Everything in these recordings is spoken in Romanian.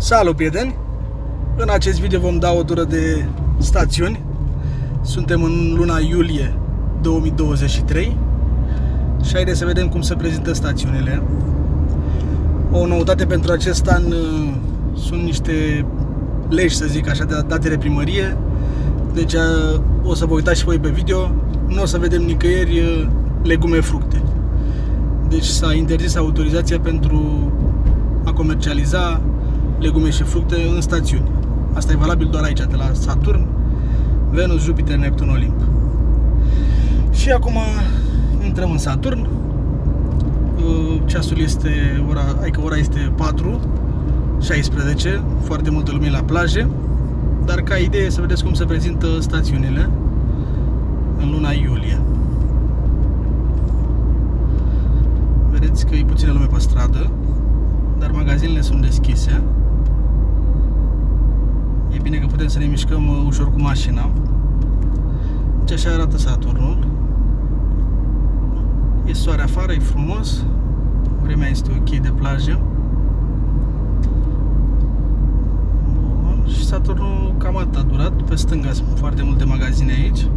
Salut, prieteni! În acest video vom da o tură de stațiuni. Suntem în luna iulie 2023 și haideți să vedem cum se prezintă stațiunile. O noutate pentru acest an sunt niște legi, să zic așa, date de primărie. Deci o să vă uitați și voi pe video. Nu o să vedem nicăieri legume, fructe. Deci s-a interzis autorizația pentru a comercializa legume și fructe în stațiuni. Asta e valabil doar aici, de la Saturn, Venus, Jupiter, Neptun, Olimp. Și acum intrăm în Saturn. Ceasul este ora este 4:16. Foarte multă lume la plaje. Dar ca idee să vedeți cum se prezintă stațiunile în luna iulie. Vedeți că e puțină lume pe stradă, dar magazinele sunt deschise. E bine că putem să ne mișcăm ușor cu mașina. Deci așa arată Saturnul. E soare afară, e frumos. Vremea este ok de plajă. Bun. Și Saturnul cam atât a durat. Pe stânga sunt foarte multe magazine aici.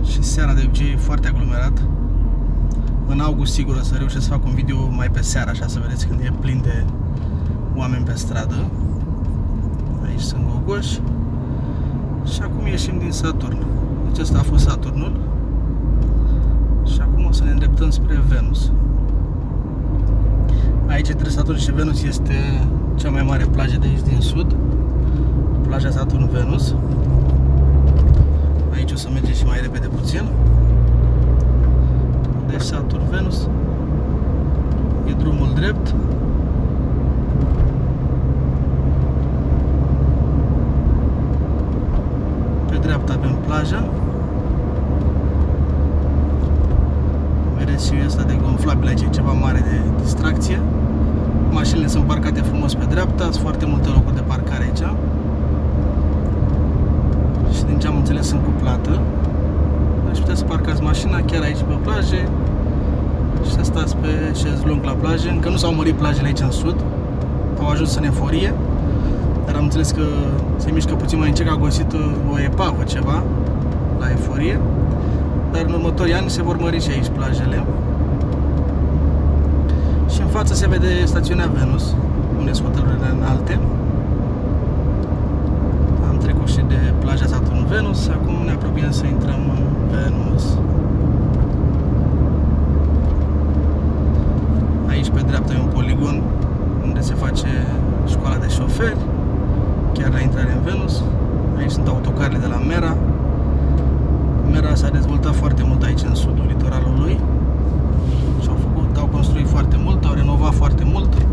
Și seara de obicei e foarte aglomerat. În august sigur o să reușesc să fac un video mai pe seara, așa să vedeți când e plin de oameni pe stradă. Aici sunt gogoși. Și acum ieșim din Saturn. Deci ăsta a fost Saturnul. Și acum o să ne îndreptăm spre Venus. Aici între Saturn și Venus este cea mai mare plajă de aici din sud. Plaja Saturn-Venus. Aici o să mergem și mai repede puțin. Deci Saturn-Venus. E drumul drept. Pe dreapta avem plaja. Vedeți și ăsta de gonflabil, aici e ceva mare de distracție. Mașinile sunt parcate frumos pe dreapta, sunt foarte multe locuri de parcare aici. Și din ce am înțeles sunt cu plată. Deci puteți să parcați mașina chiar aici pe plaje și să stați pe șezlong la plajă. Încă nu s-au mărit plajele aici în sud. Au ajuns în euforie. Dar am înțeles că se mișcă puțin mai încet, că a găsit o epavă ceva la euforie. Dar în următorii ani se vor mări și aici plajele. Și în față se vede stațiunea Venus, unde sunt hotelurile înalte. Am trecut și de plaja Saturn-Venus, acum ne apropiem să intrăm în Venus. Aici pe dreapta e un poligon unde se face școala de șoferi, chiar la intrare în Venus. Aici sunt autocarele de la Mera. Mera s-a dezvoltat foarte mult aici în sudul litoralului și au construit foarte mult, au renovat foarte mult.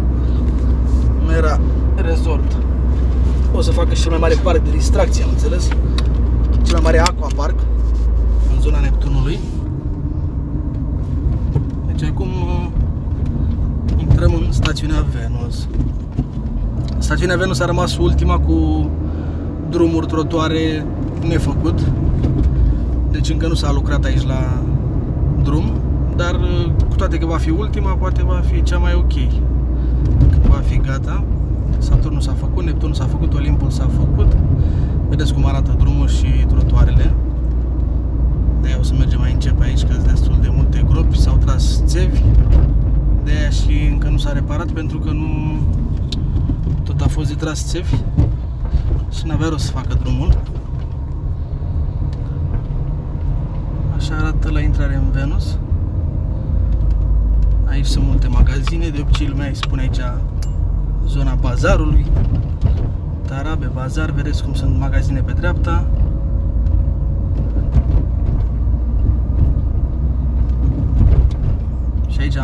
Mera Resort. O să facă și cel mai mare parc de distracție, am înțeles? Cel mai mare aquapark în zona Neptunului. Deci acum intrăm în stațiunea Venus. Stațiunea Venus a rămas ultima cu drumuri, trotuare nefăcut. Deci încă nu s-a lucrat aici la drum, dar cu toate că va fi ultima, poate va fi cea mai ok. Când va fi gata. Saturnul s-a făcut, Neptunul s-a făcut, Olimpul s-a făcut. Vedeți cum arată drumul și trotuarele. De-aia o să mergem mai încet aici, că sunt destul de multe gropi, s-au tras țevi. De-aia și încă nu s-a reparat, pentru că nu tot a fost de tras țevi și n-avea rost să facă drumul. Așa arată la intrare în Venus. Aici sunt multe magazine, de obicei lumea îi spune aici zona bazarului. Tarabe, bazar, vedeți cum sunt magazine pe dreapta. Și aici,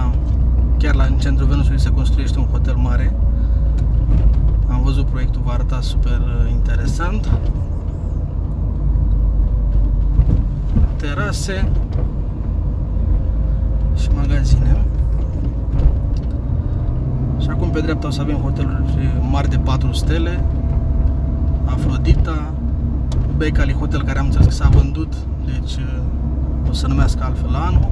chiar în centrul Venusului, se construiește un hotel mare. Am văzut proiectul, va arăta super interesant. Terase și magazine. Și acum pe dreapta o să avem hoteluri mari de 4 stele. Afrodita, Becali Hotel, care am înțeles că s-a vândut, deci o să numească altfel la anul.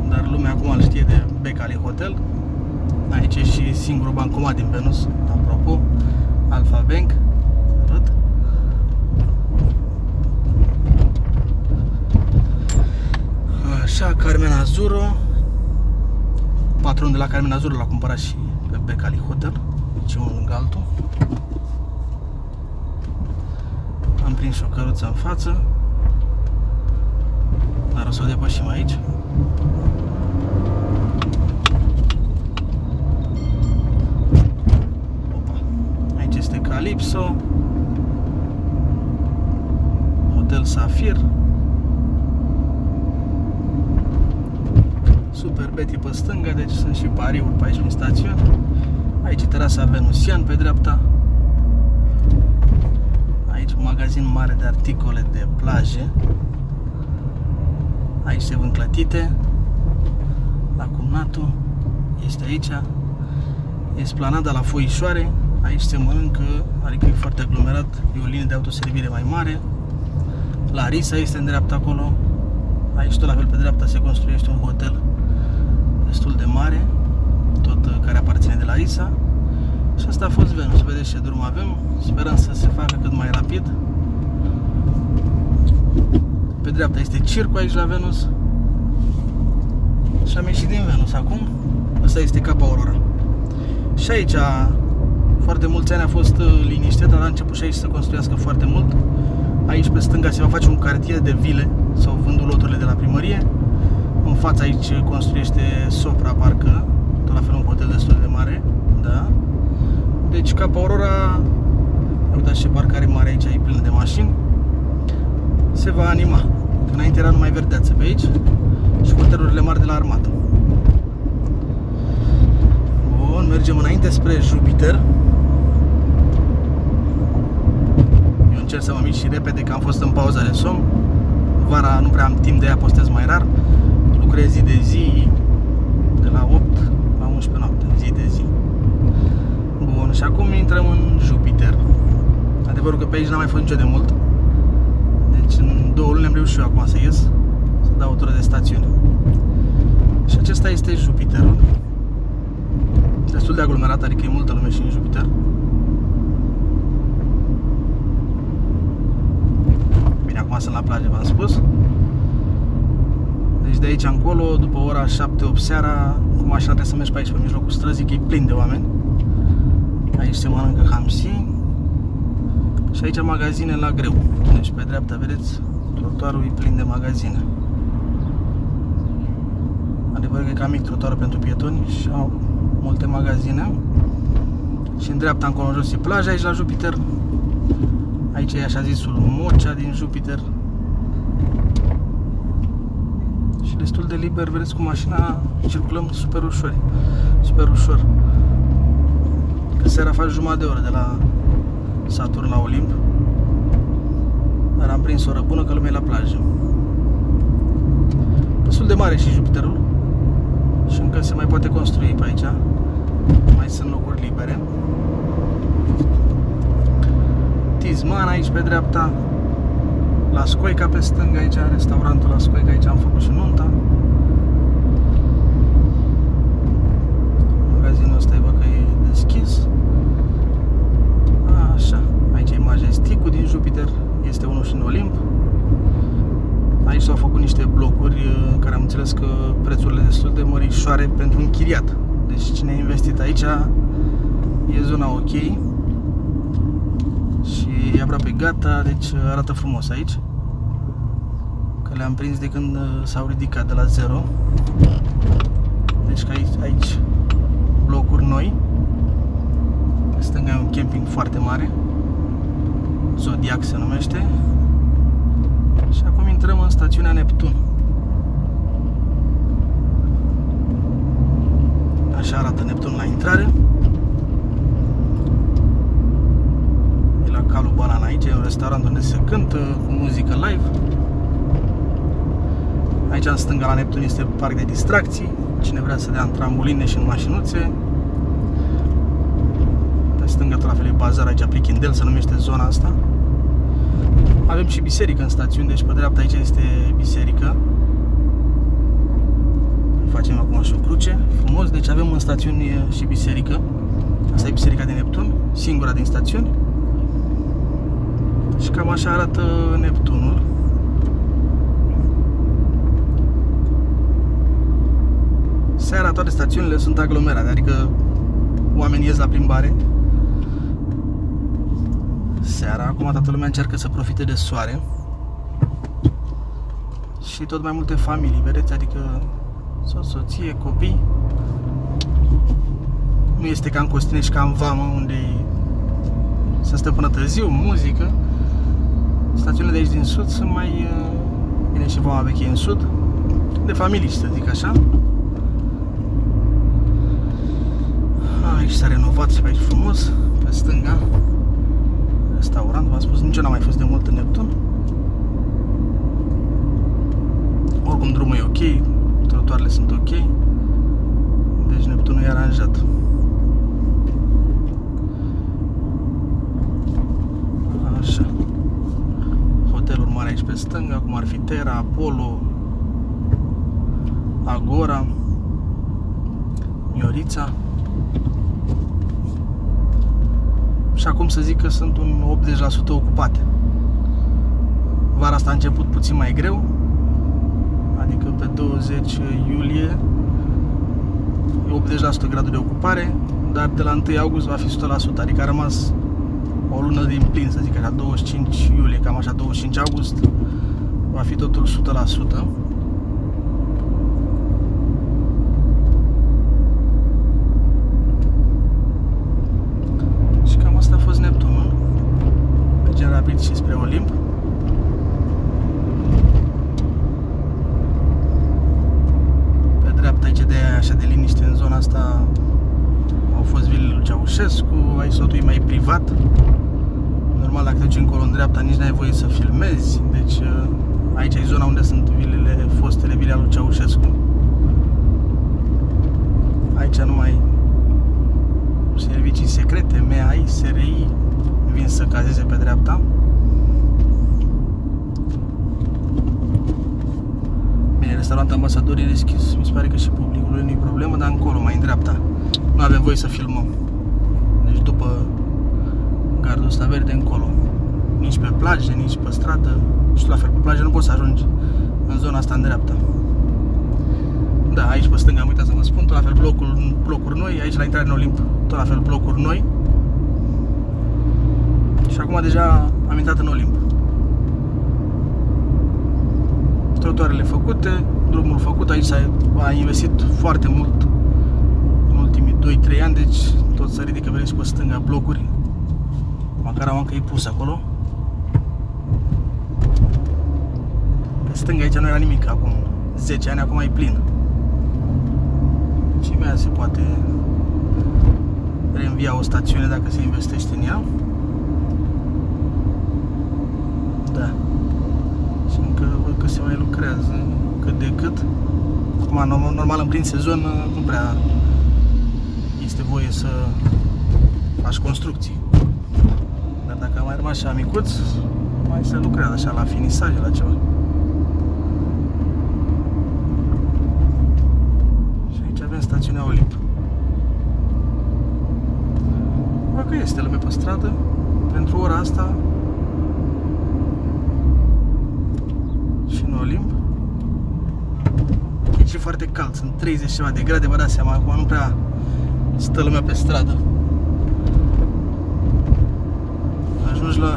Dar lumea acum îl știe de Becali Hotel. Aici e și singurul bancomat din Venus, apropo, Alpha Bank. Arăt. Așa, Carmen Azuro. Patronul de la Carmen Azuro l-a cumpărat și pe Becali Hotel, deci unul lângă altul. Am prins și o căruță în față, dar o să o depășim aici. Opa. Aici este Calypso, Hotel Safir, Super Betty pe stânga, deci sunt și pariuri pe aici prin stațiune. Aici e terasa Venusian pe dreapta. Aici un magazin mare de articole de plaje. Aici se vând clătite. La Cumnatul este aici. Esplanada la Foișoare. Aici se mănâncă, adică e foarte aglomerat. E o linie de autoservire mai mare. Larisa este în dreapta acolo. Aici tot la fel pe dreapta se construiește un hotel destul de mare, tot care aparține de Larisa. Și asta a fost Venus. Vedeți ce drum avem. Sperăm să se facă cât mai rapid. Pe dreapta este circul aici la Venus. Și am ieșit din Venus acum. Asta este Cap Aurora. Și aici foarte mulți ani a fost liniște, dar a început și aici să construiască foarte mult. Aici pe stânga se va face un cartier de vile. S-au vândut loturile de la primărie. În fața aici construiește Sopra, parcă, tot la fel un hotel destul de mare. Da. Deci Cap Aurora, uitați ce parcare mare aici, e plină de mașini. Se va anima. Înainte era numai verdeață pe aici și hotelurile mari de la armată. Bun, mergem înainte spre Jupiter. Eu încerc să mă mișc și repede, că am fost în pauza de somn. Vara nu prea am timp, de aia postez mai rar. Lucrez zi de zi, de la 8 la 11 noapte, zi de zi. Bun, și acum intrăm în Jupiter. Adevărul că pe aici n-am mai fost nicio de mult. Deci în 2 luni am reușit eu acum să ies, să dau o tură de stațiune. Și acesta este Jupiterul. Destul de aglomerat, adică e multă lume și în Jupiter. Bine, acum sunt la plajă, v-am spus. Deci de aici încolo, după ora 7-8 seara, cu mașina trebuie să mergi pe aici, pe mijlocul străzii, că e plin de oameni. Aici se mănâncă hamsi. Și aici magazine la greu. Deci pe dreapta, vedeți, trotuarul e plin de magazine. Adevărul că e cam mic trotuarul pentru pietoni și au multe magazine. Și în dreapta, încolo jos, e plaja aici la Jupiter. Aici e așa zisul Mocea din Jupiter. Și destul de liber, vedeți, cu mașina circulăm super ușor. Super ușor. Că seara faci jumătate de oră de la Saturn la Olimp. Dar am prins o oră bună, că lumea e la plajă. Destul de mare și Jupiterul. Și încă se mai poate construi pe aici. Mai sunt locuri libere. Tizman aici pe dreapta. La Scoica pe stânga, aici restaurantul la Scoica, aici am făcut și nunta. Magazinul ăsta e, bă, că e deschis. Așa, aici e Majesticul din Jupiter, este unul și în Olimp. Aici s-au făcut niște blocuri în care am înțeles că prețurile destul de mărișoare pentru închiriat. Deci cine a investit aici e zona ok. Și e aproape gata, deci arată frumos aici. Că le-am prins de când s-au ridicat de la zero. Deci că aici blocuri noi. Pe stânga e un camping foarte mare. Zodiac se numește. Și acum intrăm în stațiunea Neptun. Așa arată Neptun la intrare. E la Calul Banana, aici e un restaurant unde se cântă cu muzică live. Aici în stânga la Neptun este parc de distracții. Cine vrea să dea în trambuline și în mașinuțe. Pe stânga tot la fel e bazar, aici Plichindel se numește zona asta. Avem și biserică în stațiune, deci pe dreapta aici este biserică. Facem acum și o cruce, frumos, deci avem în stațiune și biserică. singura din stațiuni. Și cam așa arată Neptunul. Seara toate stațiunile sunt aglomerate, adică oamenii ies la plimbare seara. Acum toată lumea încearcă să profite de soare. Și tot mai multe familii, vedeți, adică soție, copii. Nu este ca în Costinești, ca în Vamă, unde se stă până târziu, muzică. Stațiunile de aici din sud sunt mai... Bine, și Vama Veche în sud, de familii, să zic așa. Aici s-a renovat și pe aici frumos, pe stânga. Restaurant, v-am spus, nici eu n-am mai fost de mult în Neptun. Oricum drumul e ok, trotuarele sunt ok. Deci Neptunul e aranjat. Așa. Hoteluri mari aici pe stânga, cum ar fi Terra, Apollo, Agora, Miorița. Și acum să zic că sunt un 80% ocupate. Vara asta a început puțin mai greu, adică pe 20 iulie e 80% gradul de ocupare, dar de la 1 august va fi 100%, adică a rămas o lună din plin, să zic așa, 25 iulie, cam așa, 25 august va fi totul 100%. Și cam asta a fost Neptunul. Mergem rapid și spre Olimp. Pe dreapta aici de așa de liniște în zona asta au fost vilele lui Ceaușescu, aici totul e mai privat. Normal, dacă te duci încolo în dreapta, nici n-ai voie să filmezi. Deci aici e zona unde sunt vilele, fostele vile ale lui Ceaușescu. Aici numai servicii secrete, MEAI, SRI vin să cazeze pe dreapta. Bine, restaurantul Ambasadorii e deschis, mi se pare că și publicului nu e problemă, dar încolo, mai în dreapta, nu avem voie să filmăm. Deci după gardul ăsta verde încolo, nici pe plajă, nici pe stradă. Și la fel, pe plajă nu poți să ajungi în zona asta în dreapta. Da, aici pe stânga, am uitat să vă spun, tot la fel blocuri noi, aici la intrare în Olimp, tot la fel blocuri noi. Și acum deja am intrat în Olimp. Trotuarele făcute, drumul făcut, aici s-a investit foarte mult în ultimii 2-3 ani, deci tot se ridică, vedeți, pe stânga blocuri. Măcar am încă e pus acolo. Pe stânga aici nu era nimic acum 10 ani, acum e plin. Și mai se poate reînvia o stațiune dacă se investește în ea. Da. Și încă văd că se mai lucrează cât de cât. Acum, normal, în plin sezon nu prea este voie să faci construcții. Dar dacă a mai rămas așa micuț, mai se lucrează așa la finisaje, la ceva. Și aici avem stațiunea Olimp. Văd că este lume pe stradă. Pentru ora asta și în Olimp. E și foarte cald, sunt 30 ceva de grade, vă dați seama, acum nu prea stă lumea pe stradă. Ajungi la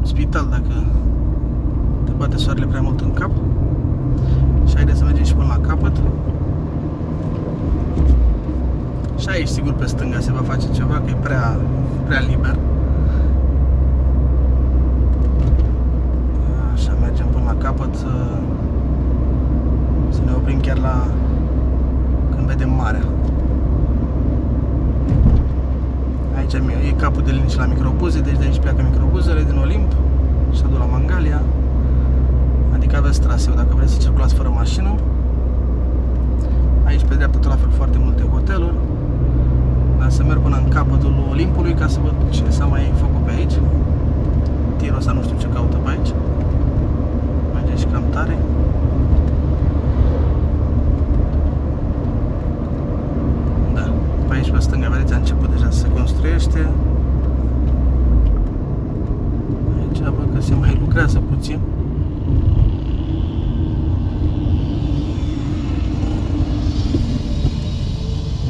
spital dacă te bate soarele prea mult în cap. Și haideți să mergem și până la capăt. Și aici, sigur, pe stânga se va face ceva, că e prea liber. Așa, mergem până la capăt să ne oprim chiar la când vedem marea. Aici e capul de liniște la microbuze, deci de aici pleacă microbuzele din Olimp și se duc la Mangalia. Adică aveți traseu dacă vreți să circulați fără mașină. Aici pe dreapta tot la fel foarte multe hoteluri. Dar să merg până în capătul Olimpului ca să văd ce s-a mai făcut pe aici. Tirul ăsta nu știu ce caută pe aici. Merge și cam tare. Da, pe aici pe stânga, vedeți, a început deja să se construiește. lucrează puțin.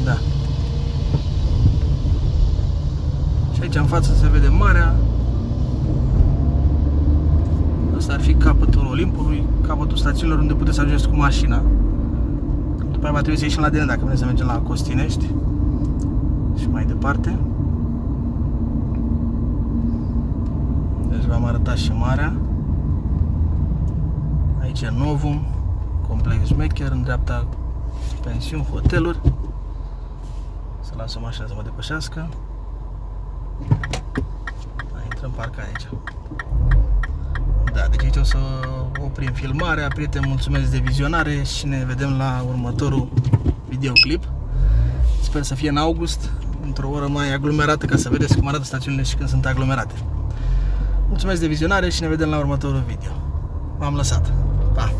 Da. Și aici în față se vede marea. Asta ar fi capătul Olimpului, capătul stațiunilor unde puteți să ajungeți cu mașina. După aia va trebui să ieșim la DN dacă vrem să mergem la Costinești și mai departe. Deci v-am arătat și marea. Aici e Novum, complex șmecher, în dreapta pensiuni, hoteluri. Să las o mașină să mă depășească. Intrăm parcă aici. Da, deci aici o să oprim filmarea. Prieteni, mulțumesc de vizionare și ne vedem la următorul videoclip. Sper să fie în august, într-o oră mai aglomerată, ca să vedeți cum arată stațiunile și când sunt aglomerate. Mulțumesc de vizionare și ne vedem la următorul video. M-am lăsat. Pa!